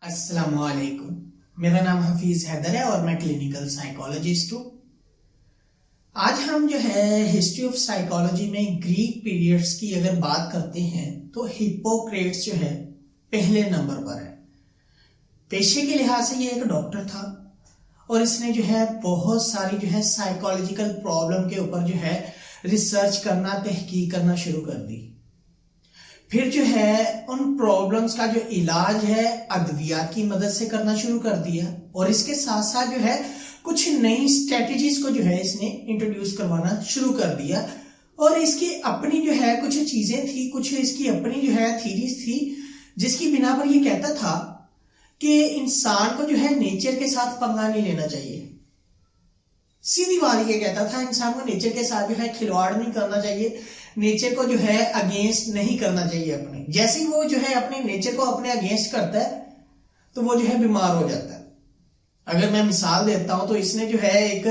अस्सलामुअलैकुम। मेरा नाम हफीज हैदर है और मैं क्लिनिकल साइकोलॉजिस्ट हूँ। आज हम जो है हिस्ट्री ऑफ साइकोलॉजी में ग्रीक पीरियड्स की अगर बात करते हैं तो हिप्पोक्रेट्स जो है पहले नंबर पर है। पेशे के लिहाज से ये एक डॉक्टर था और इसने जो है बहुत सारी जो है साइकोलॉजिकल प्रॉब्लम के ऊपर जो है रिसर्च करना, तहकीक करना शुरू कर दी। फिर जो है उन प्रॉब्लम्स का जो इलाज है अद्वियात की मदद से करना शुरू कर दिया और इसके साथ साथ जो है कुछ नई स्ट्रेटजीज को जो है इसने इंट्रोड्यूस करवाना शुरू कर दिया। और इसकी अपनी जो है कुछ चीजें थी, कुछ इसकी अपनी जो है थीरीज थी, जिसकी बिना पर ये कहता था कि इंसान को जो है नेचर के साथ पंगा नहीं लेना चाहिए। सीधी बात ये कहता था, इंसान को नेचर के साथ जो है खिलवाड़ नहीं करना चाहिए, नेचर को जो है अगेंस्ट नहीं करना चाहिए। अपने जैसे ही वो जो है अपने नेचर को अपने अगेंस्ट करता है तो वो जो है बीमार हो जाता है। अगर मैं मिसाल देता हूं तो इसने जो है एक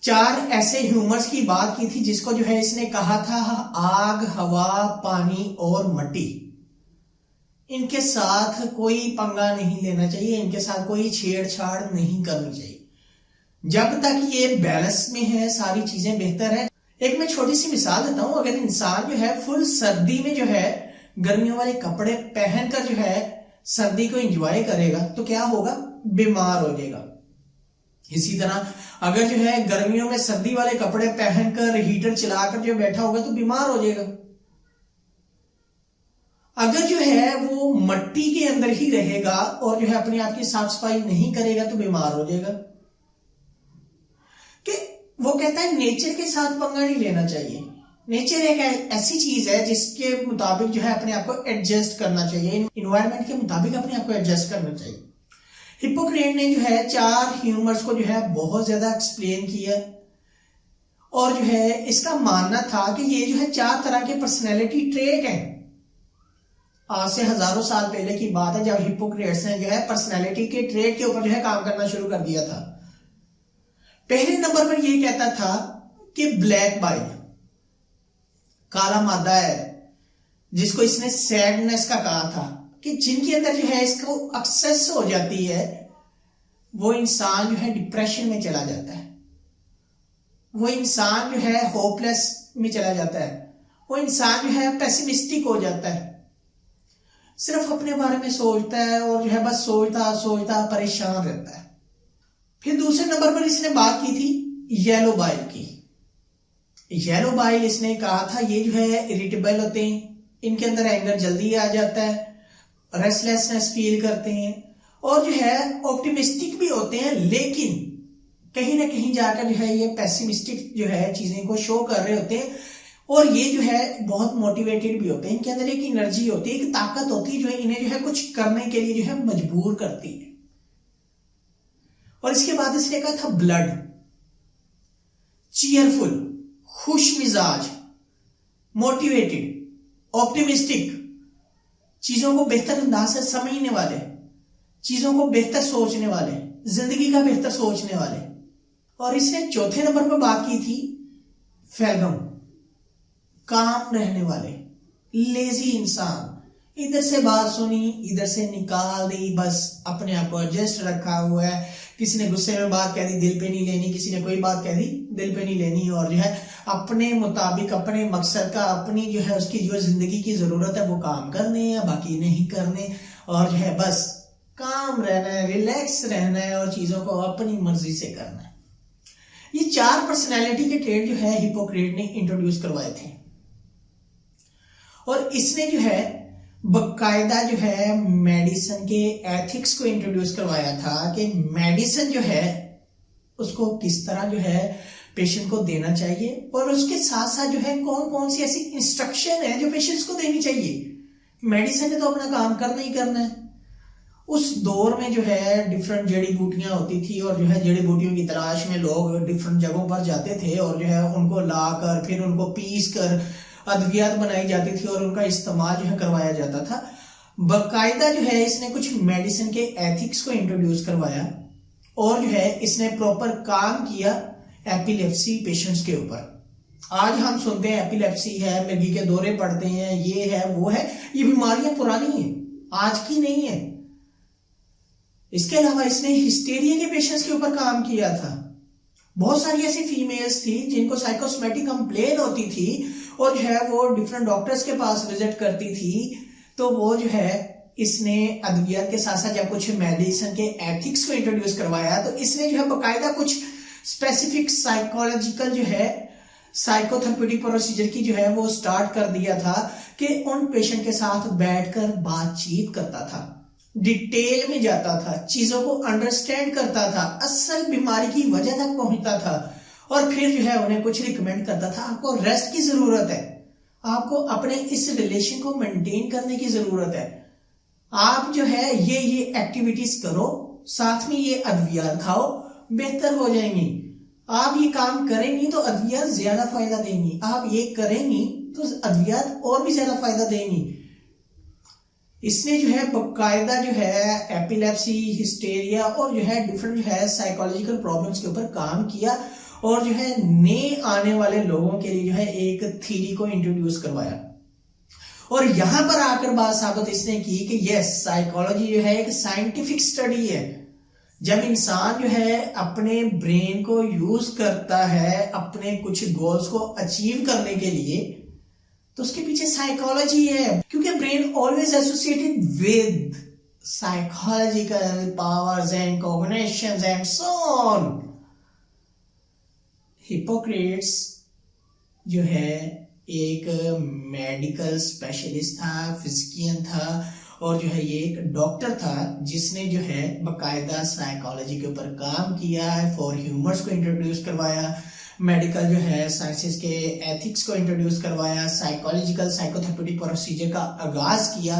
4 ऐसे ह्यूमर्स की बात की थी जिसको जो है इसने कहा था आग, हवा, पानी और मिट्टी। इनके साथ कोई पंगा नहीं लेना चाहिए, इनके साथ कोई छेड़छाड़ नहीं करनी चाहिए। जब तक ये बैलेंस में है सारी चीजें बेहतर है। एक मैं छोटी सी मिसाल देता हूं, अगर इंसान जो है फुल सर्दी में जो है गर्मियों वाले कपड़े पहनकर जो है सर्दी को एंजॉय करेगा तो क्या होगा? बीमार हो जाएगा। इसी तरह अगर जो है गर्मियों में सर्दी वाले कपड़े पहनकर हीटर चलाकर जो बैठा होगा तो बीमार हो जाएगा। अगर जो है वो मिट्टी के अंदर ही रहेगा और जो है अपने आप की साफ सफाई नहीं करेगा तो बीमार हो जाएगा। वो कहता है नेचर के साथ पंगा नहीं लेना चाहिए। नेचर एक ऐसी चीज है जिसके मुताबिक जो है अपने आप को एडजस्ट करना चाहिए, इन्वायरमेंट के मुताबिक अपने आप को एडजस्ट करना चाहिए। हिप्पोक्रेट ने जो है 4 ह्यूमर्स को जो है बहुत ज्यादा एक्सप्लेन किया और जो है इसका मानना था कि ये जो है 4 तरह के पर्सनैलिटी ट्रेट हैं। आज से हजारों साल पहले की बात है जब हिप्पोक्रेट्स ने जो है पर्सनैलिटी के ट्रेट के ऊपर जो है काम करना शुरू कर दिया था। पहले नंबर पर यह कहता था कि ब्लैक बाइल, काला मादा है, जिसको इसने सैडनेस का कहा था, कि जिनके अंदर जो है इसको एक्सेस हो जाती है वो इंसान जो है डिप्रेशन में चला जाता है, वो इंसान जो है होपलेस में चला जाता है, वो इंसान जो है पेसिमिस्टिक हो जाता है, सिर्फ अपने बारे में सोचता है और जो है बस सोचता सोचता परेशान रहता है। फिर दूसरे नंबर पर इसने बात की थी येलो बाइल की। येलो बाइल इसने कहा था ये जो है इरिटेबल होते हैं, इनके अंदर एंगर जल्दी आ जाता है, रेस्टलेसनेस फील करते हैं और जो है ऑप्टिमिस्टिक भी होते हैं, लेकिन कहीं ना कहीं जाकर जो है ये पेसिमिस्टिक जो है चीजें को शो कर रहे होते हैं। और ये जो है बहुत मोटिवेटेड भी होते हैं, इनके अंदर एक एनर्जी होती है, एक ताकत होती है जो है इन्हें जो है कुछ करने के लिए जो है मजबूर करती है। और इसके बाद इसने कहा था ब्लड, चीयरफुल, खुश मिजाज, मोटिवेटेड, ऑप्टिमिस्टिक, चीजों को बेहतर अंदाज से समझने वाले, चीजों को बेहतर सोचने वाले, जिंदगी का बेहतर सोचने वाले। और इसने चौथे नंबर पर बात की थी फेलगम, काम रहने वाले, लेजी इंसान, इधर से बात सुनी इधर से निकाल दी, बस अपने आप को एडजस्ट रखा हुआ है। किसी ने गुस्से में बात कह दी, दिल पे नहीं लेनी, किसी ने कोई बात कह दी, दिल पे नहीं लेनी, और जो है अपने मुताबिक अपने मकसद का, अपनी जो है उसकी जो जिंदगी की जरूरत है वो काम करने हैं, बाकी नहीं करने, और जो है बस काम रहना है, रिलैक्स रहना है और चीजों को अपनी मर्जी से करना है। ये 4 पर्सनैलिटी के ट्रेड जो है हिप्पोक्रेट ने इंट्रोड्यूस करवाए थे और इसने जो है बकायदा जो है मेडिसिन के एथिक्स को इंट्रोड्यूस करवाया था कि मेडिसिन जो है उसको किस तरह जो है पेशेंट को देना चाहिए और उसके साथ साथ जो है कौन कौन सी ऐसी इंस्ट्रक्शन है जो पेशेंट्स को देनी चाहिए। मेडिसिन ने तो अपना काम करना ही करना है। उस दौर में जो है डिफरेंट जड़ी बूटियां होती थी और जो है जड़ी बूटियों की तलाश में लोग डिफरेंट जगहों पर जाते थे और जो है उनको लाकर फिर उनको पीस कर अद्वियात बनाई जाती थी और उनका इस्तेमाल जो है करवाया जाता था। बकायदा जो है इसने कुछ मेडिसिन के एथिक्स को इंट्रोड्यूस करवाया और जो है इसने प्रॉपर काम किया एपिलेप्सी पेशेंट्स के ऊपर। आज हम सुनते हैं एपिलेप्सी है, मिर्गी के दौरे पड़ते हैं, ये है वो है, ये बीमारियां पुरानी हैं, आज की नहीं है। इसके अलावा इसने हिस्टेरिया के पेशेंट्स के ऊपर काम किया था। बहुत सारी ऐसी फीमेल्स थी जिनको साइकोसोमेटिक कंप्लेन होती थी और जो है वो डिफरेंट डॉक्टर्स के पास विजिट करती थी। तो वो जो है इसने अद्वियात के साथ साथ जब कुछ मेडिसिन के एथिक्स को इंट्रोड्यूस करवाया तो इसने जो है बकायदा कुछ स्पेसिफिक साइकोलॉजिकल जो है साइकोथेरेप्यूटिक प्रोसीजर की जो है वो स्टार्ट कर दिया था कि उन पेशेंट के साथ बैठकर बातचीत करता था, डिटेल में जाता था, चीजों को अंडरस्टैंड करता था, असल बीमारी की वजह तक पहुंचता था और फिर जो है उन्हें कुछ रिकमेंड करता था। आपको रेस्ट की जरूरत है, आपको अपने इस रिलेशन को मेंटेन करने की जरूरत है, आप जो है ये एक्टिविटीज करो, साथ में ये अद्वियात खाओ, बेहतर हो जाएंगी। आप ये काम करेंगी तो अद्वियात ज्यादा फायदा देंगी, आप ये करेंगी तो अद्वियात और भी ज्यादा फायदा देंगी। इसने जो है बकायदा जो है एपिलेप्सी, हिस्टेरिया और जो है डिफरेंट जो है साइकोलॉजिकल प्रॉब्लम्स के ऊपर काम किया और जो है नए आने वाले लोगों के लिए जो है एक थ्योरी को इंट्रोड्यूस करवाया। और यहां पर आकर बात साबित इसने की कि यस, साइकोलॉजी जो है एक साइंटिफिक स्टडी है। जब इंसान जो है अपने ब्रेन को यूज करता है अपने कुछ गोल्स को अचीव करने के लिए तो उसके पीछे साइकोलॉजी है, क्योंकि brain always associated with psychological powers and cognitions and so on. Hippocrates जो है एक मेडिकल स्पेशलिस्ट था, फिजिशियन था और जो है ये एक डॉक्टर था जिसने जो है बकायदा साइकोलॉजी के ऊपर काम किया है, फॉर ह्यूमर्स को इंट्रोड्यूस करवाया, मेडिकल जो है साइंसेस के एथिक्स को इंट्रोड्यूस करवाया, साइकोलॉजिकल साइकोथेरेप्यूटिक प्रोसीजर का आगाज किया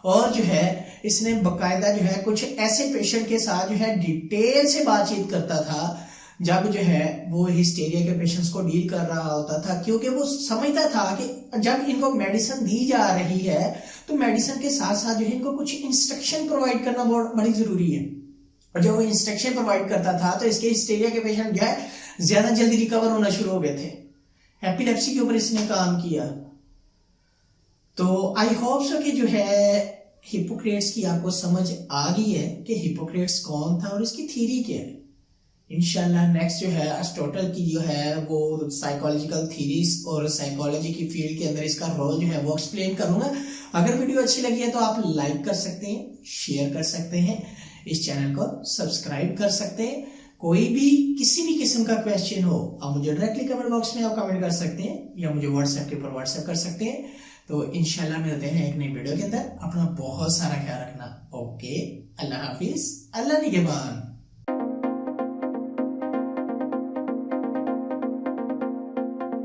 और जो है इसने बकायदा जो है कुछ ऐसे पेशेंट के साथ जो है डिटेल से बातचीत करता था जब जो है वो हिस्टेरिया के पेशेंट्स को डील कर रहा होता था, क्योंकि वो समझता था कि जब इनको मेडिसिन दी जा रही है तो मेडिसिन के साथ साथ जो है इनको कुछ इंस्ट्रक्शन प्रोवाइड करना बहुत बड़ी जरूरी है। और जब वो इंस्ट्रक्शन प्रोवाइड करता था तो इसके हिस्टेरिया के पेशेंट जो है ज्यादा जल्दी रिकवर होना शुरू हो गए थे। एपिलेप्सी के ऊपर इसने काम किया। तो आई होप सो कि जो है हिपोक्रेट्स की आपको समझ आ गई है कि हिपोक्रेट्स कौन था और इसकी थ्योरी क्या है। इंशाल्लाह नेक्स्ट जो है अरिस्टोटल की जो है वो साइकोलॉजिकल थ्योरीज और साइकोलॉजी की फील्ड के अंदर इसका रोल जो है वो एक्सप्लेन करूंगा। अगर वीडियो अच्छी लगी है तो आप लाइक कर सकते हैं, शेयर कर सकते हैं, इस चैनल को सब्सक्राइब कर सकते हैं। कोई भी किसी भी किस्म का क्वेश्चन हो आप मुझे डायरेक्टली कमेंट बॉक्स में आप कमेंट कर सकते हैं या मुझे व्हाट्सएप के ऊपर व्हाट्सएप कर सकते हैं। तो इंशाल्लाह मिलते हैं एक नई वीडियो के अंदर। अपना बहुत सारा ख्याल रखना। ओके, अल्लाह हाफिज, अल्लाह निगहबान।